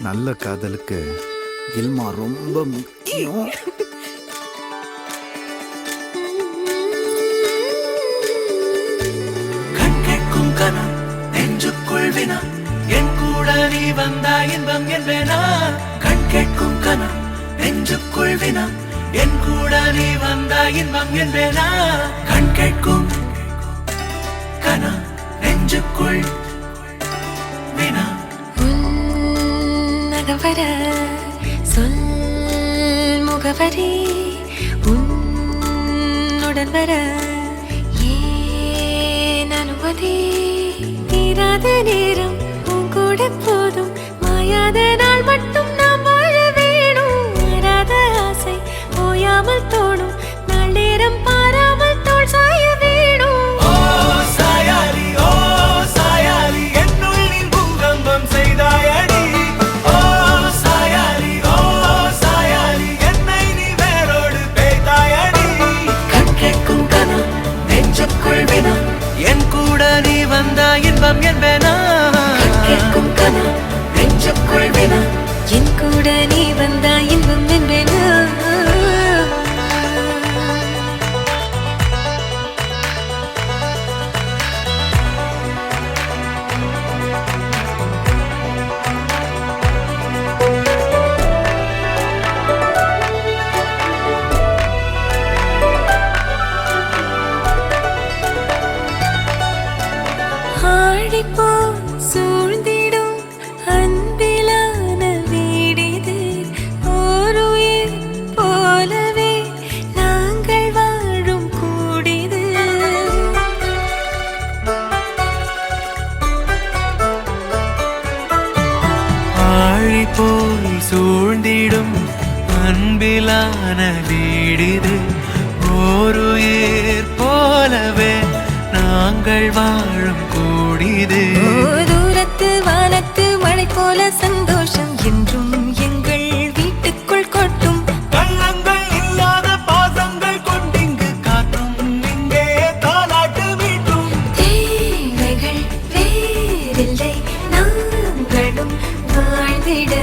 நல்ல காதலுக்கு இல்மா ரொம்ப முக்கியம். கண் கேட்கும் கனா நெஞ்சுக்குள் வினா என் கூட நீ வந்தா இன்பம் என்பேனா. கண் கேட்கும் கனா நெஞ்சுக்குள் வினா என் கூட நீ வந்தா இன்பம் என்பேனா. கண் கேட்கும் கனா நெஞ்சுக்குள் வினா. வர சொல் முகவரி உன்னுடன் வர ஏன் அனுமதி. தீராத நேரம் உன் கூட போதும், மாயாத நாள் மட்டும் நாம் வாழ வேணும். மாறாத ஆசை ஓயாமல் தோணும், நாள் நேரம் பாராமல் தோல் சாய வேணும். ஓ சாயாலி ஓ சாயாலி என்னுள் நீ பூகம்பம் செய்தாயடி. என் கூட நீ வந்தா இன்பம் என்பேனா. கேட்கும் கனா நெஞ்சுக்குள் வினா என் கூட நீ வந்தா இன்பம் என்பேனா. ஆழிப்போ சூழ்ந்திடும் அன்பிலான வீடிது, ஓருயிர் போலவே நாங்கள் வாழும் கூடிது. ஆழி போல் சூழ்ந்திடும் அன்பிலான வீடிது, ஓருயிர் போலவே நாங்கள் வாழும் கூடிது. தூரத்து வானத்து மழை போல சந்தோஷம் என்றும் எங்கள் வீட்டுக்குள் கொட்டும். கள்ளங்கள் இல்லாத பாசங்கள் கொண்டிங்கு காற்றும் இங்கே தாலாட்டு வீட்டும். தேவைகள் வேறில்லை நாங்களும் வாழ்ந்திட,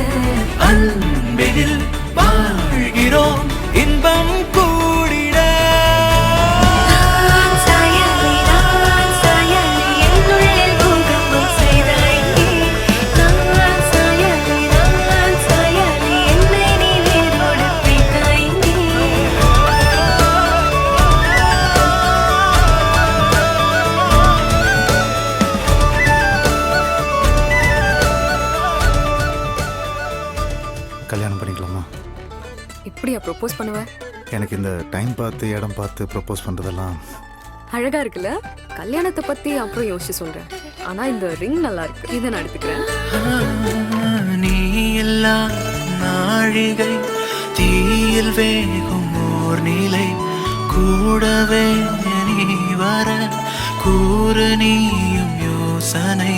அன்பினில் வாழ்கிறோம் இன்பம் கூடிட. கல்யாணம் பண்ணிக்கலாமா? இப்படியா ப்ரொபோஸ் பண்ணுவ? எனக்கு இந்த டைம் பார்த்து இடம் பார்த்து ப்ரப்போஸ் பண்ணுறதெல்லாம் அழகா இருக்குல்ல? கல்யாணத்தை பத்தி அப்புறம் யோசிச்சு சொல்றேன். ஆனா இந்த ரிங் நல்லா இருக்கு, இதை நான் எடுத்துக்கிறேன். நீ எல்லா நாழிகை தீயில் வேகும் ஓர் நிலை, கூடவே நீ வர கூறு நீயும் யோசனை.